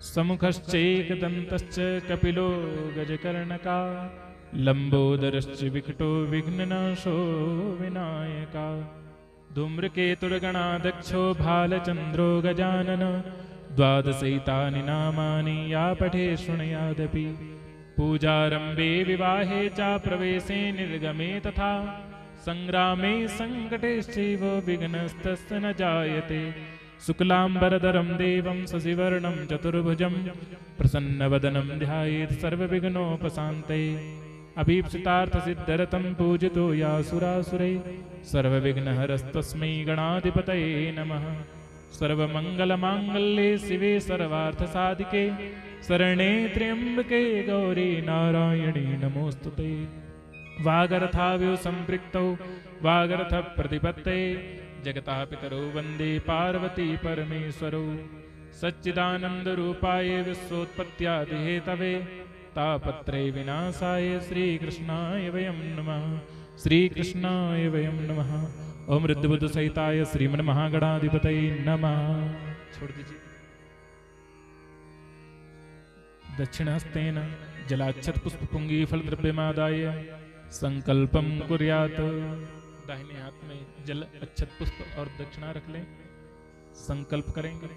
समुखश्चैकदन्तश्च कपिलो गजकर्णका लंबोदरश्च विकटो विघ्ननाशो विनायका धूम्रकेतुर्गणाध्यक्षो भालचन्द्रो गजानन द्वादशैतानि नामानि या पठे शृणुयादपि पूजारंभे विवाहे च प्रवेशे निर्गमे तथा संग्रामे संकटेश्चैव विघ्नस्तस्य न जायते शुक्लांबरधरं देवं शशिवर्णं चतुर्भुजं प्रसन्नवदनं ध्यायेत् सर्वविघ्नोपशान्ते अभीप्सितार्थसिद्ध्यर्थं पूजितो यासुरासुरैः सर्वविघ्नहरस्तस्मै गणाधिपतये नमः। सर्वमंगलमांगल्ये शिवे सर्वार्थसाधिके शरणे त्र्यंबके गौरी नारायणी नमोस्तुते। वागर्थाव्यो संपृक्तौ वागर्थ प्रतिपत्ते जगतः पितरौ वन्दे पार्वती परमेश्वरौ सच्चिदानंद रूपाय विश्वोत्पत्त्यादिहेतवे तापत्रे विनाशाय श्रीकृष्णाय वयं नमः। श्रीकृष्णाय वयं नमः। ओम रुद्रबुद्ध सहिताय श्रीमन महागणाधिपतये नमः। छोड़ दीजिए। दक्षिणहस्तेन जलाक्षत पुष्पपुंगी फल द्रव्यमादाय संकल्पम कुर्यात्। दाहिने हाथ में जल अक्षत पुष्प और दक्षिणा रख लें, संकल्प करेंगे।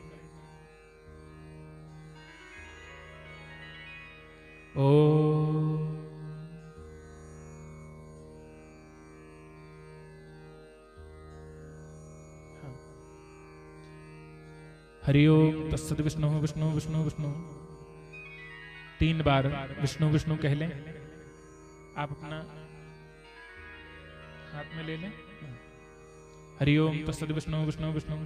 ओम हरि ओम तत्सत। विष्णु विष्णु विष्णु विष्णु 3 बार विष्णु विष्णु कह लें। आप अपना हाथ में ले लें। हरि ओम तत्सत। विष्णु विष्णु विष्णु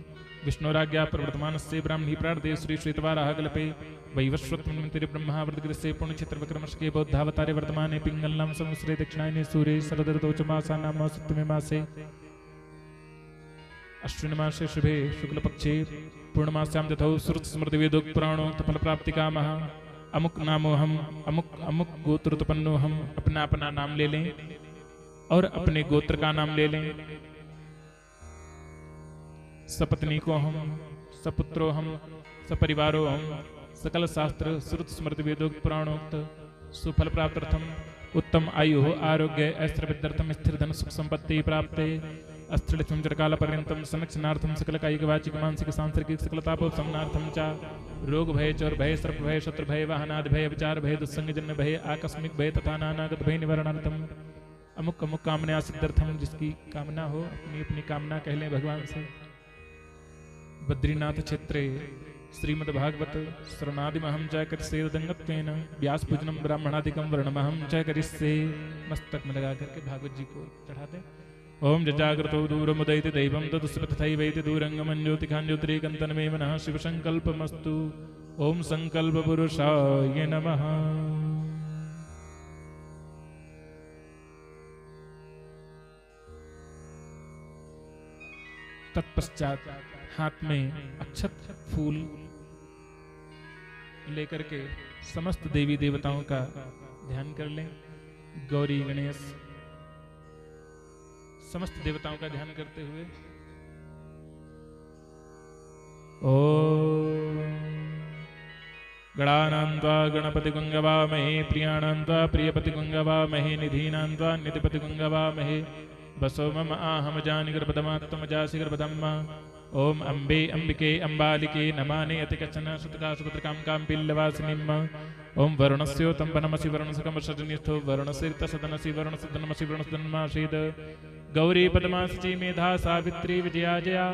विष्णुराज्ञा प्रवर्तमानस्य ब्राह्मणी प्रार्थे श्री श्वेतवाराह कल्पे वैवस्वतमन्वन्तरे ब्रह्मावर्तगृहस्य पुण्यक्षेत्र विक्रमशके बौद्धावतारे वर्तमाने पिंगलनाम संवत्सरे दक्षिणायने सूर्ये शरदऋतौ च मासानां सप्तमे मासे अश्विन मासे शुभे शुक्लपक्षे पूर्णमास्यां तथौ श्रुतस्मृतिवेदोक्त पुराणोक्त फलप्राप्तिकामः। अमुक नामो हम अमुक अमुक गोत्रोत्पन्नो हम। अपना अपना नाम ले लें और अपने गोत्र का नाम ले लें। सपत्नी को हम, सपुत्रो हम, सपरिवारो हम। सकल शास्त्र श्रुत स्मृति वेदोक्त पुराणोक्त सुफल प्राप्त्यर्थम उत्तम आयु हो आरोग्य ऐश्वर्यवृद्ध्यर्थम स्थिर धन सुख संपत्ति प्राप्ते अस्त्रिलिथम चिरकाल पर्यंतम संरक्षणार्थम सकल कायिक वाचिक मानसिक सांसर्गिक सकलतापोपशमनार्थम च रोग भय चोर भय सर्प भय शत्रु भय वाहनादि भय विचार भय दुस्संगजन्य भय आकस्मिक भय तथा नानागत भय निवारणार्थम अमुक अमुक कामना सिद्ध्यर्थम। जिसकी कामना हो अपनी अपनी कामना कह लें भगवान से। बद्रीनाथ क्षेत्रे श्रीमद्भागवत श्रवणादिमहं च करिष्ये दंगत्वेन व्यास पूजनम ब्राह्मणादिकं वर्णमहं च करिष्ये। मस्तक में लगा करके भागवत जी को चढ़ा दें। ओम जजाग्रतो दूरमुदयति दैवं तदुस्पतथैवैति दूरंगमं ज्योतिखां ज्योतिरेकन्तनमे मनः शिवसंकल्पमस्तु। ओम संकल्प पुरुषाय नमः। तत्पश्चात हाथ में अक्षत फूल लेकर के समस्त देवी देवताओं का ध्यान कर लें। गौरी गणेश समस्त देवताओं का ध्यान करते हुए ओम गणानान्त्वा गणपति गुंगवामहे प्रियाणान्त्वा प्रियपति गुंगवामहे निधीनान्त्वा निधिपति गुंगवामहे बसो मम आहम जानि गर्भदमात्म जासि गर्भदम्मा। ओम अम्बे अंबिके अंबालिके नमानि अति कचन सुतका सुभद्रकां कां पिल्लवासिनीम्। ओम वरुणस्योतं वनमसि वरुणसकमशजनिस्थो वरुणसिरतसदनसि वरुणसदनमसि वरुणसदनमासीद। गौरी पद्मासची मेधा सावित्री विजया जया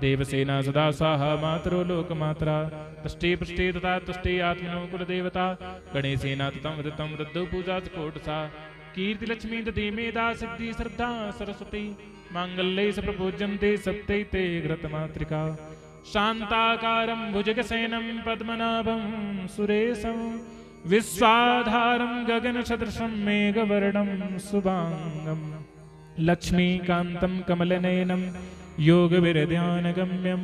देवसेना सदा स्वाहा मातरो लोकमात्रा। तुष्टि पुष्टि तथा तुष्टि आत्मनो कुलदेवता गणेशेना ततं वृतं वृद्धौ पूजा कोटसा। कीर्ति लक्ष्मी दधि मेधा सिद्धि श्रद्धा सरस्वती मांगल्ये स प्रपूज्यन्ते सप्तैते घृतमातृका। शान्ताकारं भुजगशयनं पद्मनाभं सुरेशं विश्वाधारं गगनसदृशं मेघवर्णं शुभांगं लक्ष्मीकान्तं कमलनयनं योगविरध्यानगम्यं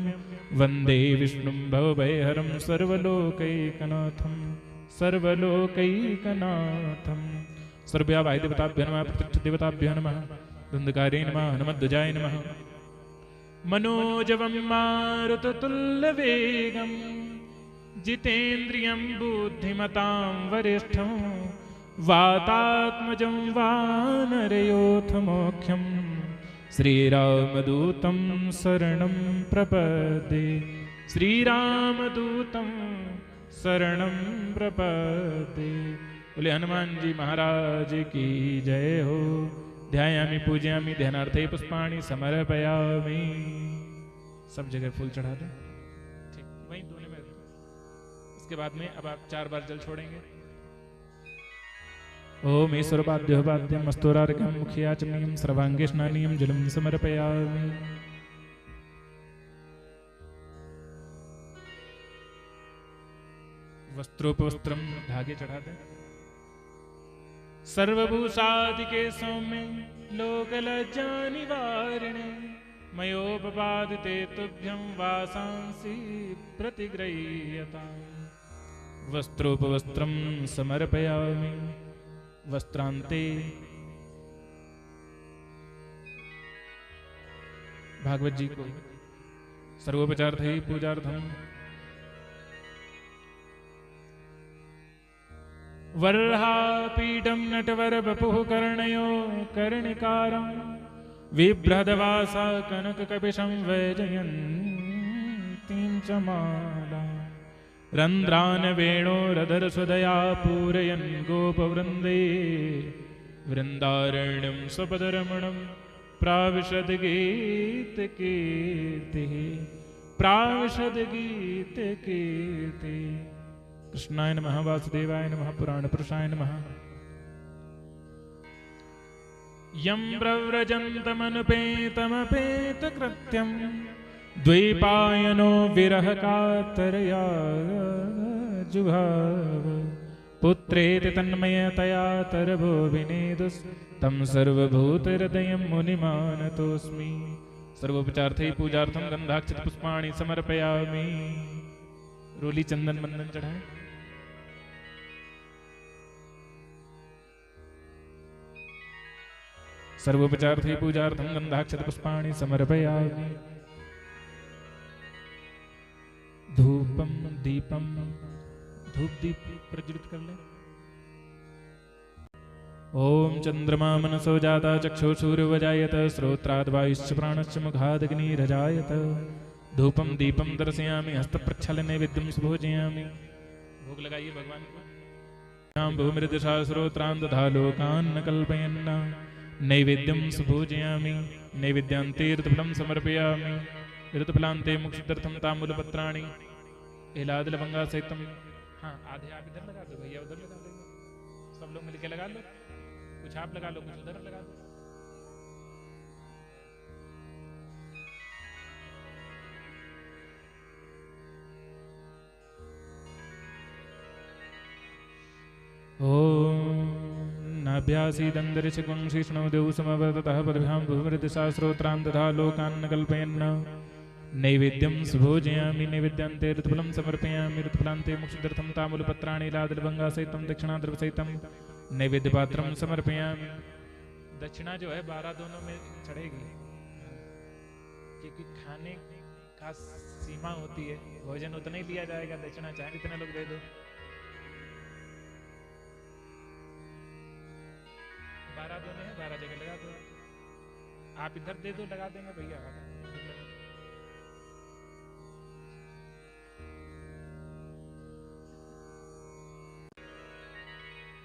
वन्दे विष्णुं भवभयहरं सर्वलोकैकनाथं सर्वलोकैकनाथं। सर्वव्या वायुदेवताभ्यो नमः प्रत्यक्ष देवताभ्यो नमः धुन्धकारे नमः हनुमध्वजाय नमः। मनोजवं मारुततुल्यवेगं जितेन्द्रियं बुद्धिमतां वरिष्ठं वातात्मजं वानरयोथमोख्यं श्रीरामदूतं शरणं प्रपद्ये श्रीरामदूतं शरणं प्रपद्ये। बोले हनुमान जी महाराज की जय हो। ध्यायामि पूजयामि ध्यानार्थे पुष्पाणि समर्पयामि। सब जगह फूल चढ़ा दें, ठीक वहीं धोने में। इसके बाद में अब आप 4 बार जल छोड़ेंगे। ओम ईश्वर बाध्यो बाध्यम मस्तोरार्घ्यम मुखियाचमनीयम सर्वांगे स्नानीयम जलम समर्पयामि। वस्त्रोपवस्त्रम धागे चढ़ा दें। सर्वभूषादिके सौम्ये लोकलज्जा निवारिणे मयोपपादिते तुभ्यं वासांसि प्रतिगृह्यताम्। वस्त्रोपवस्त्रं समर्पयामि। वस्त्रान्ते भागवत जी को सर्वोपचार्थै पूजार्थम वर्हापीडं नटवरवपुः कर्णयो कर्णिकारं बिभ्रदवासा कनककपिशं वैजयन्तीं च मालां रन्ध्रान् वेणोरधरसुधया पूरयन् गोपवृन्दे वृन्दारण्यं स्वपदरमणं प्राविशद्गीतकीर्तिः प्राविशद्गीतकीर्तिः। कृष्णाय नमः वासुदेवाय नमः पुराण पुरुषाय नमः। यं प्रव्रजन्तमनुपेतमपेतकृत्यं द्वैपायनो विरहकातरया जुहाव पुत्रेति तन्मयतया तरभो विनेदुस् तं सर्वभूतहृदयं मुनिमानतोऽस्मि। सर्वोपचार्थै पूजार्थं गन्धाक्षत पुष्पाणि समर्पयामि। रोली चंदन बंदन चढ़ाए। सर्वोपचार्थै पूजार्थं गन्धाक्षत पुष्पाणि समर्पयामि। धूपम दीपम धूप दीप प्रज्वलित कर ले। ओम चंद्रमा मनसो जाता चक्षुषूर्वजायत श्रोत्राद् वायुश्च प्राणश्च मुखादग्निरजायत। धूपम दीपम दर्शयामि हस्तप्रक्षालने नैवेद्यं सुभोजयामि। भोग लगाइए भगवान को। भूमृदशा श्रोत्रान् दधा लोकान् न कल्पयन् नैवेद्यं सुभोजयामि। नैवेद्यान्ते ऋतुफलं समर्पयामि। ऋतुफलान्ते मोक्षितर्थं ताम्बूलपत्राणि एलादलवंगा सहितं। हाँ आधे आप इधर लगा दो भैया, उधर लगा दो, सब लोग मिलके लगा लो। कुछ आप लगा लो, कुछ उधर लगा दो। ओम नाभ्यासीदन्दरिषिकं शीर्ष्णो देव समवर्ततः पदभ्यां भूमृदिशा श्रोत्रान् दधा लोकान् न कल्पयन् नैवेद्यं सुभोजयामि। नैवेद्यान्ते ऋतुफलं समर्पयामि। ऋतुफलान्ते मोक्षितर्थं ताम्बूलपत्राणि लादलभंगासहितं दक्षिणाद्रवसहितं नैवेद्यपात्रं समर्पयामि। दक्षिणा जो है 12 दोनों में चढ़ेगी, क्योंकि खाने का सीमा होती है। भोजन उतना ही लिया जाएगा, दक्षिणा चाहे जितने लोग दे दो। 12 दोने हैं, 12 जगह लगा दो। आप इधर दे दो, लगा देंगे भैया।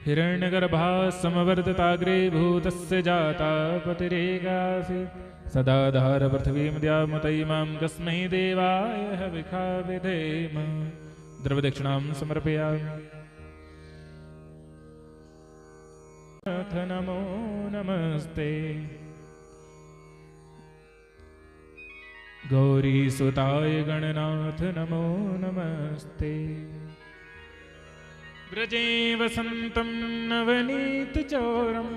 हिरण्यगर्भा समवर्तताग्रे भूतस्य जाता पतिरेकासीत् सदा धार पृथ्वीं द्यामुतैमां कस्मै देवाय हविषा विधेम। द्रवदक्षिणां समर्पयामि। नमो नमस्ते गौरीसुताय गणनाथ नमो नमस्ते। व्रजे वसन्तं नवनीतचौरं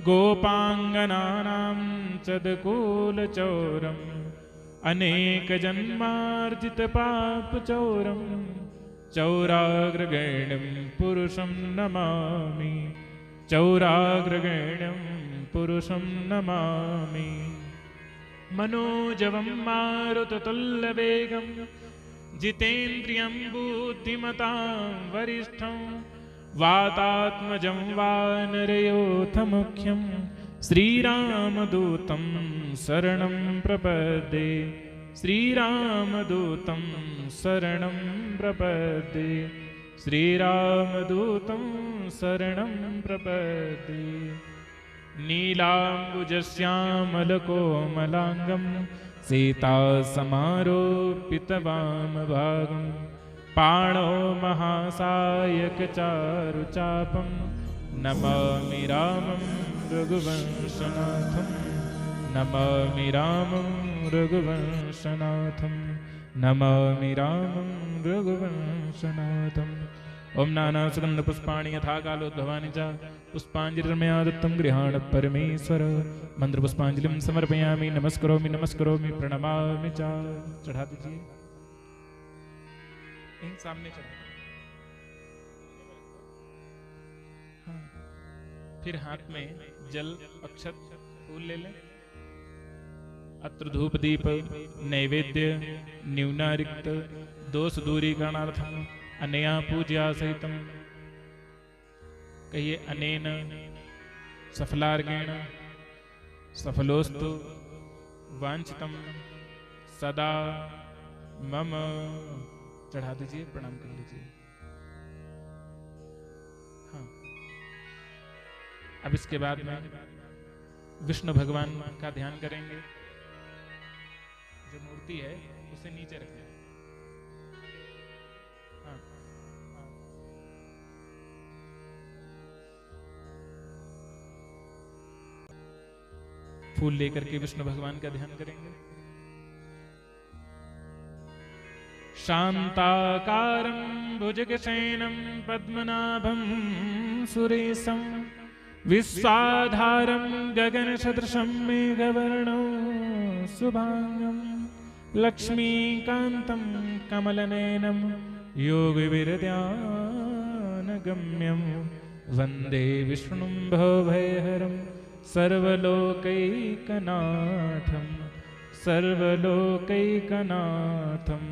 गोपाङ्गनानां चदकूलचौरम् अनेकजन्मार्जितपापचौरं चौराग्रगण्यं पुरुषं नमामि। चौराग्रगण्यं पुरुषं नमामि। मनोजवं मारुततुल्यवेगं जितेन्द्रियं बुद्धिमतां वरिष्ठं वातात्मजं वानरयोऽथ मुख्यं श्रीरामदूतं शरणं प्रपद्ये श्रीरामदूतं शरणं प्रपद्ये श्रीरामदूतं शरणं प्रपद्ये नीलाम्बुजश्यामलकोमलाङ्गं सीतासमारोपितवामभागं पाणौ महासायकचारुचापं नमामि रामं रघुवंशनाथं नमामि रामं रघुवंशनाथं नमामि रामं रघुवंशनाथम्। ओम नानासुगन्धपुष्पाणि यथा कालोद्भवानि च पुष्पाञ्जलिर्मया दत्तं गृहाण परमेश्वर मंत्रपुष्पाञ्जलिं समर्पयामि नमस्करोमि प्रणमामि च। चढ़ा दीजिए सामने चढ़ा। हाँ। फिर हाथ में जल अक्षत फूल ले लें। अत्र धूप दीप नैवेद्य न्यूनारिक्त दोष दूरीकरणार्थम अनया पूज्या सहितम कहिए अनेन सफलार्गेण सफलोस्तु वांछितम सदा मम। चढ़ा दीजिए प्रणाम कर लीजिए। हाँ अब इसके बाद में विष्णु भगवान का ध्यान करेंगे। जो मूर्ति है उसे नीचे रखें। हाँ। हाँ। फूल लेकर के विष्णु भगवान का ध्यान करेंगे। शांताकारं भुजगशयनं पद्मनाभं सुरेशं विश्वाधारं गगनसदृशं मेघवर्णं शुभांगं लक्ष्मीकान्तं कमलनयनं योगविरध्यानगम्यं वन्दे विष्णुं भवभयहरं सर्वलोकैकनाथं सर्वलोकैकनाथं।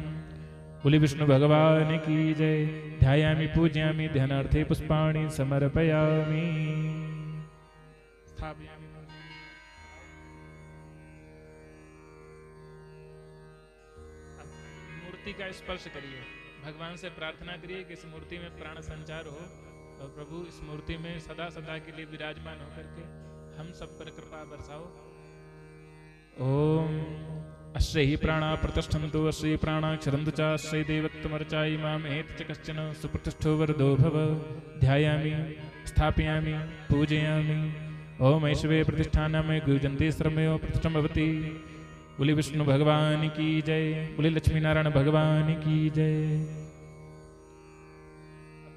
बोले विष्णु भगवान की जय। ध्यायामि पूजयामि ध्यानार्थे पुष्पाणि समर्पयामि स्थापयामि। मूर्ति का स्पर्श करिए। भगवान से प्रार्थना करिए कि इस मूर्ति में प्राण संचार हो और प्रभु इस मूर्ति में सदा सदा के लिए विराजमान होकर के हम सब पर कृपा बरसाओ। ओम अश्रैः प्राणा प्रतिष्ठन्तु अश्रैः प्राणा क्षरन्तु च अश्रैः देवत्वमर्चायि माम् एत च कश्चन सुप्रतिष्ठो वरदो भव। ध्यायामि स्थापयामि पूजयामि। ओम ऐश्वर्य प्रतिष्ठानमय गुरुजन्ते सर्वमेव प्रतिष्ठं भवति। बोले विष्णु भगवान की जय। बोले लक्ष्मी नारायण भगवान की जय।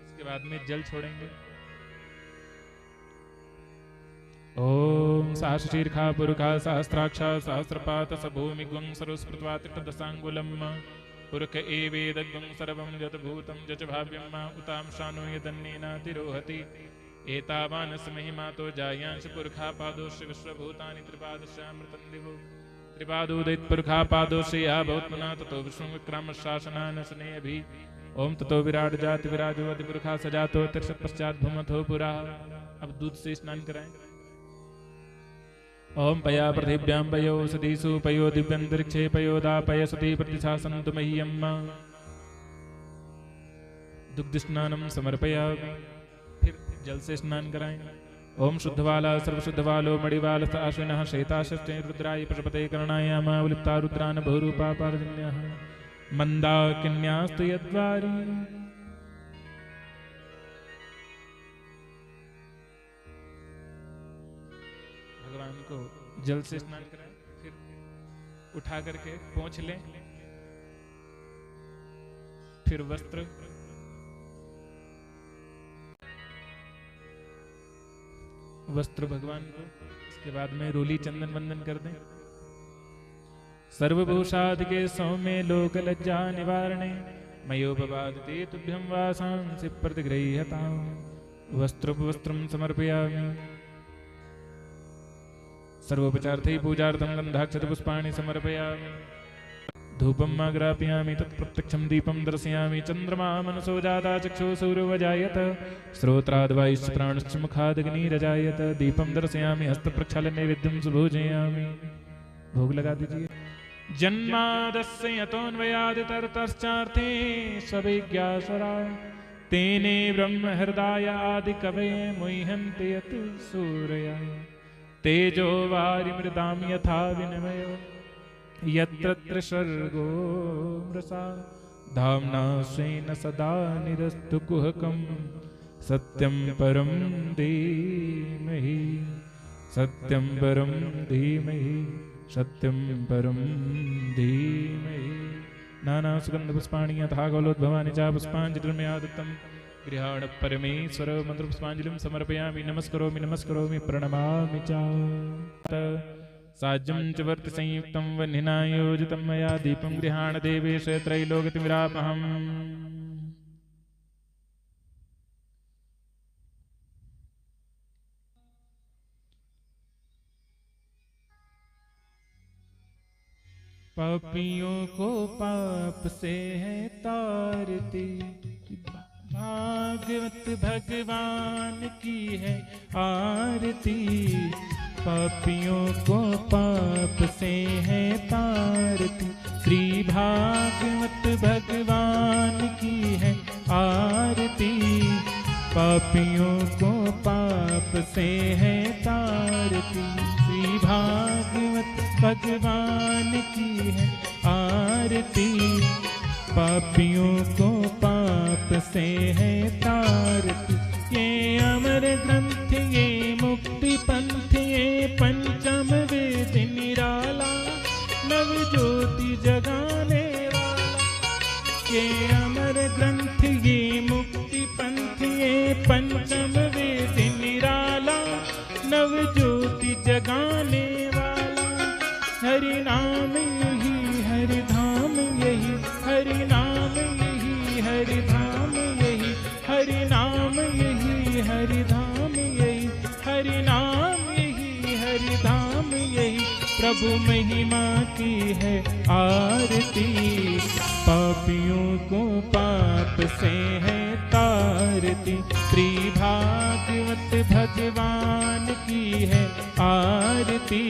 इसके बाद में जल छोड़ेंगे। ओम सहस्रशीर्षा पुरुखा सहस्राक्षा सहस्रपात सभूमिग्वं सर्वस्मृत्वा तिष्ठदशाङ्गुलं पुरुख एवेदग्वं सर्वं यद्भूतं यच भाव्यं उतां शानो यदन्नेनातिरोहति एतावानस महिमातो जायांश पुरुखा पादोश्च विश्वभूतानि त्रिपादस्यामृतं दिवो त्रिपादोदयत्पुरुखा पादोश्च या भवत्मना ततो विष्णु विक्रामशासनानशनेऽभि। ओम ततो विराट जाति विराजो अधिपुरुखा सजातो तिर्षत् पश्चात् भूमथो पुरा। अब दूध से स्नान कराएं। ओम पया पृथिव्यां पयो सतीसु पयो दिव्यंतरिक्षे पयोदापय सती प्रतिशासन्तु मह्यं। दुग्ध स्नानं समर्पयामि। फिर जल से स्नान कराएं। ओम शुद्धवाला सर्वशुद्धवालो मणिवाल आश्विनः शेताशस्ते रुद्राय पशुपते कर्णायामा उलिप्ता रुद्रान बहुरूपा पारजन्यः मंदाकिन्यास्तु यद्वारी। भगवान को जल से स्नान कराएं। फिर उठा करके पोंछ लें। फिर वस्त्र भगवान को। इसके बाद में रोली चंदन वंदन कर दें। सर्वभूषादिके सौम्य लोक लज्जा निवारणे मयोपवादते तुभ्यं वासांसि प्रतिगृह्यतां। वस्त्रं समर्पयामि। सर्वोपचार्थै पूजार्थं गन्धाक्षतपुष्पाणि समर्पयामि। धूपम आग्रापयामि तत्प्रत्यक्षं दीपं दर्शयामि चंद्रमा मनसो जाता चक्षुः सूर्योऽजायत श्रोत्राद्वायुश्च प्राणश्च मुखादग्निरजायत दीपं दर्शयामि हस्तप्रक्षालने नैवेद्यं सुभोजयामि। भोग लगा दीजिए। जन्मादस्य यतोऽन्वयादितरतश्चार्थे स्वभिज्ञासुरा तेने ब्रह्म हृदय आदि कवये मुह्यन्ति यत् सूरया तेजो वारिमृदां यथा विनिमयो यत्र सर्गो मृषा धाम्ना स्वेन सदा निरस्तु कुहकं सत्यं परं धीमहि सत्यं परं धीमहि सत्यं परं धीमहि। नाना सुगंध पुष्पाणि यथा गौलोद्भवानि च पुष्पाञ्जलिर्मयादत्तं गृहाण परमेश्वर मंत्र पुष्पाञ्जलिं समर्पयामि। नमस्करोमि प्रणमामि च। साज्यं च वर्ति संयुक्तं वह्निना योजितं मया दीपं गृहाण देवेश त्रैलोक्यतिमिरापहम्। पापियों को पाप से है तारती भागवत भगवान की है आरती। पापियों को पाप से है तारती श्री भागवत भगवान की है आरती। पापियों को पाप से है तारती श्री भागवत भगवान की है आरती। पापियों को पाप से है तारती ये अमर ग्रंथ ये मुक्ति पंथ ये पंचम वेद निराला नव ज्योति जगाने वाला। ये अमर ग्रंथ ये मुक्ति पंथ ये पंचम वेद निराला नव ज्योति जगाने वाला। हरि नाम यही हरि धाम यही हरि नाम यही हरि धाम यही हरि नाम यही हरि धाम यही हरि नाम यही हरि धाम यही। प्रभु महिमा की है आरती पापियों को पाप से है तारती श्री भागवत भगवान की है आरती।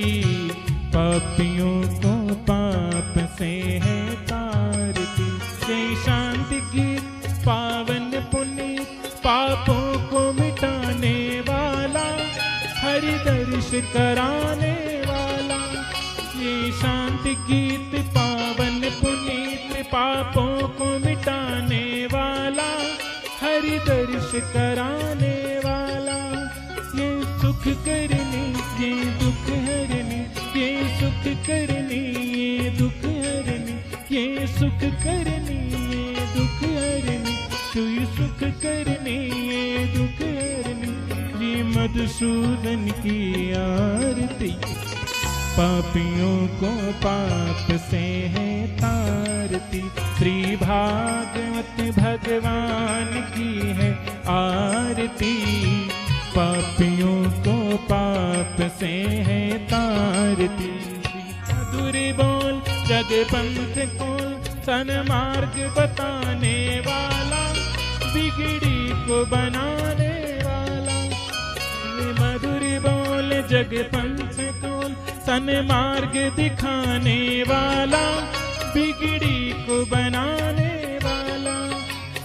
पापियों को पाप से है तारती जय शांति गीत पावन पुनीत पापों को मिटाने वाला हरि दर्श कराने वाला। ये शांति गीत पावन पुनीत पापों को मिटाने वाला हरि दर्श कराने वाला। ये सुख करने ये दुख हरने ये सुख करने ये दुख हरने ये सुख करने ये दुख हरने तू सुख करने ये दुख हरने। ये मधुसूदन की आरती पापियों को पाप से है तारती श्री भागवत भगवान की है आरती। पापियों को पाप से है तारती मधुर बोल जग पंथ को सन्मार्ग बताने वाला बिगड़ी को बनाने वाला। मधुर बोल जग पंथ को सन्मार्ग दिखाने वाला बिगड़ी को बनाने वाला।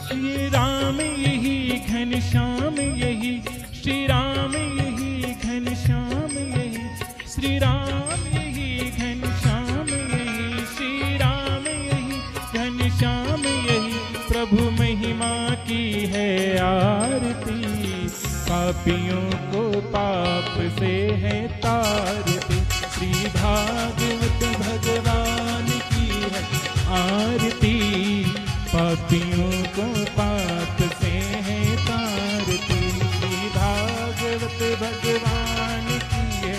श्री राम यही घनश्याम यही श्री राम यही घनश्याम यही श्री राम यही घनश्याम यही श्री राम यही घनश्याम यही। प्रभु महिमा की है आरती पापियों को पाप से है तारती श्री भागवत भगवान की है आरती। पापियों को पाप से है तारती श्री भागवत भगवान की है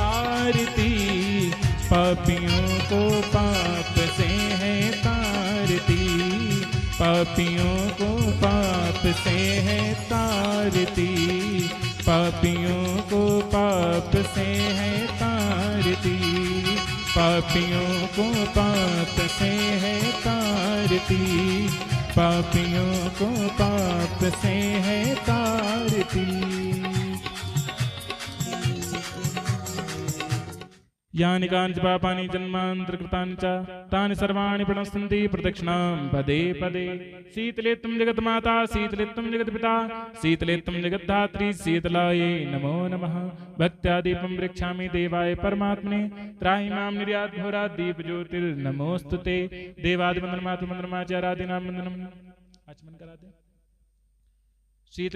आरती। पापियों को पाप से है तारती पापियों को पाप से है तारती पापियों को पाप से है तारती पापियों को पाप से है तारती, पापियों को पाप से है तारती। यानि कानि पापानि जन्मान्तरकृतानि च तानि सर्वाणि प्रणश्यन्ति प्रदक्षिणां पदे पदे। शीतले त्वं जगन्माता, शीतले त्वं जगत्पिता, शीतले त्वं जगद्धात्री, शीतलायै नमो नमः। भक्त्या दीपं वृक्षामि देवाय परमात्मने, त्राहि मां निर्यात् घोरात् दीपज्योतिर्नमोऽस्तु ते। देवादिवन्दनमातृवन्दनमाचार्यादीनां वन्दनम्। आचमन करा दे।